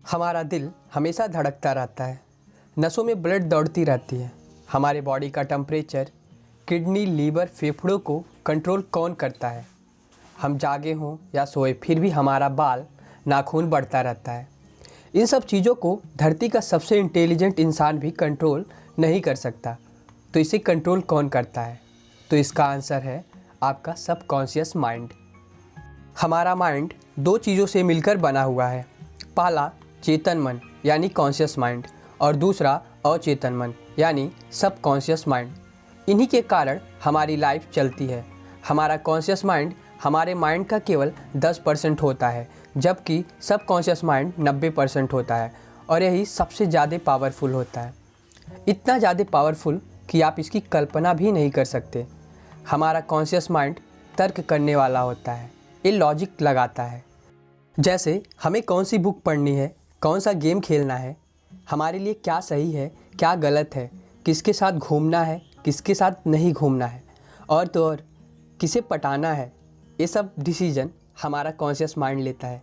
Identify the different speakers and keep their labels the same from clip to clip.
Speaker 1: हमारा दिल हमेशा धड़कता रहता है, नसों में ब्लड दौड़ती रहती है। हमारे बॉडी का टेम्परेचर, किडनी, लीवर, फेफड़ों को कंट्रोल कौन करता है? हम जागे हों या सोए, फिर भी हमारा बाल, नाखून बढ़ता रहता है। इन सब चीज़ों को धरती का सबसे इंटेलिजेंट इंसान भी कंट्रोल नहीं कर सकता। तो इसे कंट्रोल कौन करता है? तो इसका आंसर है आपका सबकॉन्शियस माइंड। हमारा माइंड दो चीज़ों से मिलकर बना हुआ है। पहला चेतन मन यानी कॉन्शियस माइंड, और दूसरा अचेतन मन यानी सबकॉन्शियस माइंड। इन्हीं के कारण हमारी लाइफ चलती है। हमारा कॉन्शियस माइंड हमारे माइंड का केवल 10% होता है, जबकि सबकॉन्शियस माइंड 90% होता है, और यही सबसे ज़्यादा पावरफुल होता है। इतना ज़्यादा पावरफुल कि आप इसकी कल्पना भी नहीं कर सकते। हमारा कॉन्शियस माइंड तर्क करने वाला होता है, ये लॉजिक लगाता है। जैसे हमें कौन सी बुक पढ़नी है, कौन सा गेम खेलना है, हमारे लिए क्या सही है, क्या गलत है, किसके साथ घूमना है, किसके साथ नहीं घूमना है, और तो और किसे पटाना है, ये सब डिसीजन हमारा कॉन्शियस माइंड लेता है।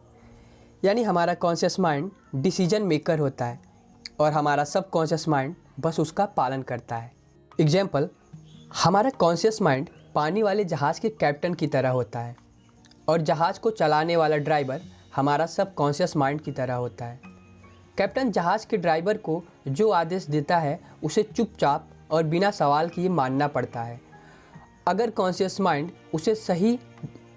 Speaker 1: यानी हमारा कॉन्शियस माइंड डिसीजन मेकर होता है और हमारा सबकॉन्शियस माइंड बस उसका पालन करता है। एग्जाम्पल, हमारा कॉन्शियस माइंड पानी वाले जहाज़ के कैप्टन की तरह होता है और जहाज़ को चलाने वाला ड्राइवर हमारा सबकॉन्शियस माइंड की तरह होता है। कैप्टन जहाज़ के ड्राइवर को जो आदेश देता है उसे चुपचाप और बिना सवाल किए मानना पड़ता है। अगर कॉन्शियस माइंड उसे सही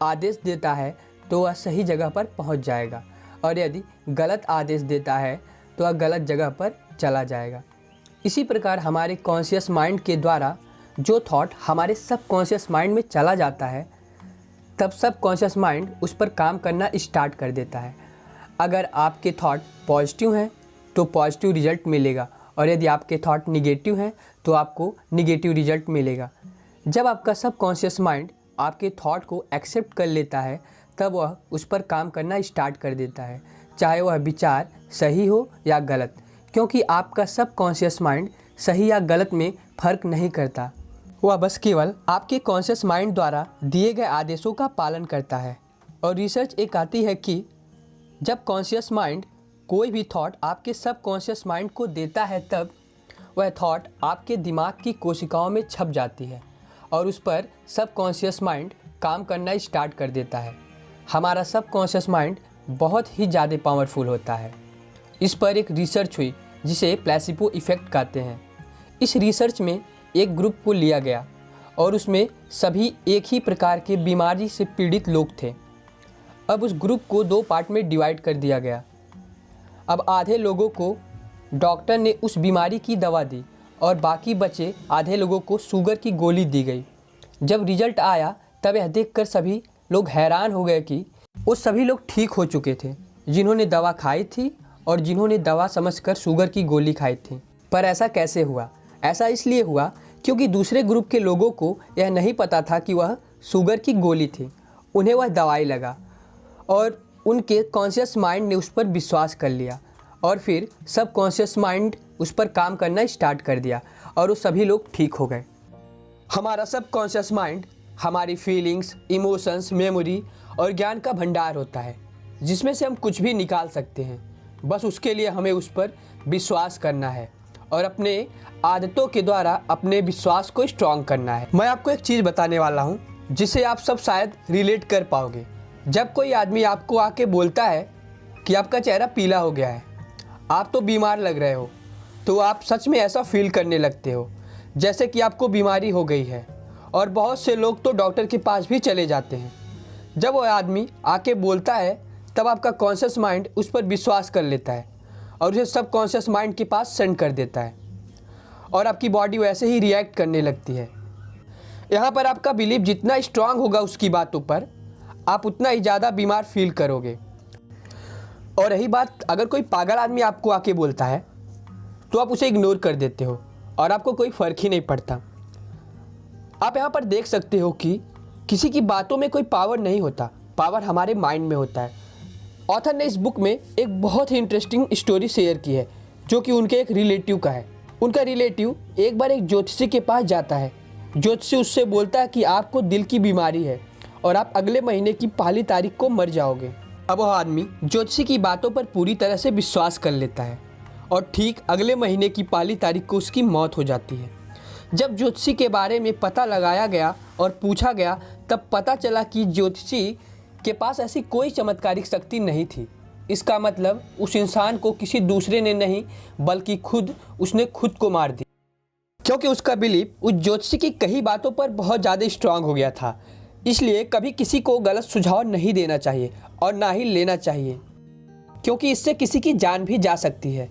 Speaker 1: आदेश देता है तो वह सही जगह पर पहुंच जाएगा, और यदि गलत आदेश देता है तो वह गलत जगह पर चला जाएगा। इसी प्रकार हमारे कॉन्शियस माइंड के द्वारा जो थॉट हमारे सबकॉन्शियस माइंड में चला जाता है, तब सबकॉन्शियस माइंड उस पर काम करना स्टार्ट कर देता है। अगर आपके थॉट पॉजिटिव हैं तो पॉजिटिव रिजल्ट मिलेगा, और यदि आपके थॉट निगेटिव हैं तो आपको निगेटिव रिजल्ट मिलेगा। जब आपका सबकॉन्शियस माइंड आपके थॉट को एक्सेप्ट कर लेता है, तब वह उस पर काम करना स्टार्ट कर देता है, चाहे वह विचार सही हो या गलत, क्योंकि आपका सबकॉन्शियस माइंड सही या गलत में फ़र्क नहीं करता। वह बस केवल आपके कॉन्शियस माइंड द्वारा दिए गए आदेशों का पालन करता है। और रिसर्च एक आती है कि जब कॉन्शियस माइंड कोई भी थॉट आपके सबकॉन्शियस माइंड को देता है, तब वह थॉट आपके दिमाग की कोशिकाओं में छप जाती है और उस पर सबकॉन्शियस माइंड काम करना स्टार्ट कर देता है। हमारा सबकॉन्शियस माइंड बहुत ही ज़्यादा पावरफुल होता है। इस पर एक रिसर्च हुई जिसे प्लेसिबो इफ़ेक्ट कहते हैं। इस रिसर्च में एक ग्रुप को लिया गया और उसमें सभी एक ही प्रकार के बीमारी से पीड़ित लोग थे। अब उस ग्रुप को दो पार्ट में डिवाइड कर दिया गया। अब आधे लोगों को डॉक्टर ने उस बीमारी की दवा दी और बाकी बचे आधे लोगों को शुगर की गोली दी गई। जब रिजल्ट आया तब यह देखकर सभी लोग हैरान हो गए कि वो सभी लोग ठीक हो चुके थे, जिन्होंने दवा खाई थी और जिन्होंने दवा समझकर शुगर की गोली खाई थी। पर ऐसा कैसे हुआ? ऐसा इसलिए हुआ क्योंकि दूसरे ग्रुप के लोगों को यह नहीं पता था कि वह शुगर की गोली थी। उन्हें वह दवाई लगा और उनके कॉन्शियस माइंड ने उस पर विश्वास कर लिया, और फिर सब कॉन्शियस माइंड उस पर काम करना स्टार्ट कर दिया और वो सभी लोग ठीक हो गए। हमारा सब कॉन्शियस माइंड हमारी फीलिंग्स, इमोशंस, मेमोरी और ज्ञान का भंडार होता है, जिसमें से हम कुछ भी निकाल सकते हैं। बस उसके लिए हमें उस पर विश्वास करना है और अपने आदतों के द्वारा अपने विश्वास को स्ट्रॉन्ग करना है। मैं आपको एक चीज़ बताने वाला हूँ जिसे आप सब शायद रिलेट कर पाओगे। जब कोई आदमी आपको आके बोलता है कि आपका चेहरा पीला हो गया है, आप तो बीमार लग रहे हो, तो आप सच में ऐसा फील करने लगते हो जैसे कि आपको बीमारी हो गई है, और बहुत से लोग तो डॉक्टर के पास भी चले जाते हैं। जब वो आदमी आके बोलता है तब आपका कॉन्शियस माइंड उस पर विश्वास कर लेता है और उसे सब कॉन्शियस माइंड के पास सेंड कर देता है, और आपकी बॉडी वैसे ही रिएक्ट करने लगती है। यहाँ पर आपका बिलीव जितना स्ट्रांग होगा उसकी बातों पर, आप उतना ही ज़्यादा बीमार फील करोगे। और रही बात, अगर कोई पागल आदमी आपको आके बोलता है तो आप उसे इग्नोर कर देते हो और आपको कोई फ़र्क ही नहीं पड़ता। आप यहाँ पर देख सकते हो कि किसी की बातों में कोई पावर नहीं होता, पावर हमारे माइंड में होता है। ऑथर ने इस बुक में एक बहुत ही इंटरेस्टिंग स्टोरी शेयर की है, जो कि उनके एक रिलेटिव का है। उनका रिलेटिव एक बार एक ज्योतिषी के पास जाता है। ज्योतिषी उससे बोलता है कि आपको दिल की बीमारी है और आप अगले महीने की पहली तारीख को मर जाओगे। अब वह आदमी ज्योतिषी की बातों पर पूरी तरह से विश्वास कर लेता है और ठीक अगले महीने की पहली तारीख को उसकी मौत हो जाती है। जब ज्योतिषी के बारे में पता लगाया गया और पूछा गया, तब पता चला कि ज्योतिषी के पास ऐसी कोई चमत्कारिक शक्ति नहीं थी। इसका मतलब उस इंसान को किसी दूसरे ने नहीं बल्कि उसने खुद को मार दिया, क्योंकि उसका बिलीफ उस ज्योतिषी की कई बातों पर बहुत ज़्यादा स्ट्रांग हो गया था। इसलिए कभी किसी को गलत सुझाव नहीं देना चाहिए और ना ही लेना चाहिए, क्योंकि इससे किसी की जान भी जा सकती है।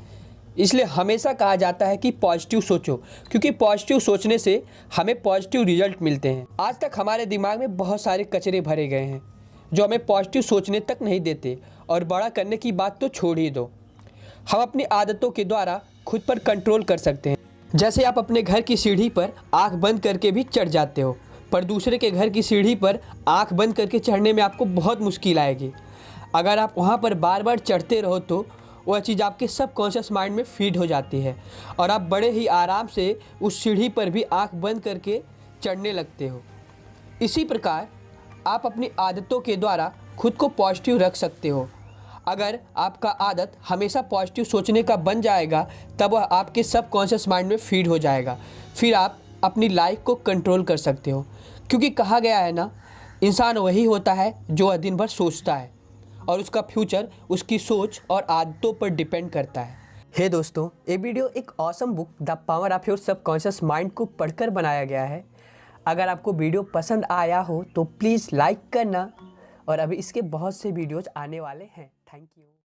Speaker 1: इसलिए हमेशा कहा जाता है कि पॉजिटिव सोचो, क्योंकि पॉजिटिव सोचने से हमें पॉजिटिव रिजल्ट मिलते हैं। आज तक हमारे दिमाग में बहुत सारे कचरे भरे गए हैं जो हमें पॉजिटिव सोचने तक नहीं देते, और बड़ा करने की बात तो छोड़ ही दो। हम अपनी आदतों के द्वारा खुद पर कंट्रोल कर सकते हैं। जैसे आप अपने घर की सीढ़ी पर आंख बंद करके भी चढ़ जाते हो, पर दूसरे के घर की सीढ़ी पर आंख बंद करके चढ़ने में आपको बहुत मुश्किल आएगी। अगर आप वहाँ पर बार बार चढ़ते रहो तो वह चीज़ आपके सबकॉन्शियस माइंड में फीड हो जाती है और आप बड़े ही आराम से उस सीढ़ी पर भी आंख बंद करके चढ़ने लगते हो। इसी प्रकार आप अपनी आदतों के द्वारा खुद को पॉजिटिव रख सकते हो। अगर आपका आदत हमेशा पॉजिटिव सोचने का बन जाएगा, तब वह आपके सबकॉन्शियस माइंड में फीड हो जाएगा। फिर आप अपनी लाइफ को कंट्रोल कर सकते हो, क्योंकि कहा गया है ना, इंसान वही होता है जो वह दिन भर सोचता है और उसका फ्यूचर उसकी सोच और आदतों पर डिपेंड करता है। हे दोस्तों, ये वीडियो एक awesome book the power of your subconscious mind को पढ़कर बनाया गया है। अगर आपको वीडियो पसंद आया हो तो प्लीज़ लाइक करना, और अभी इसके बहुत से वीडियोज़ आने वाले हैं। Thank you.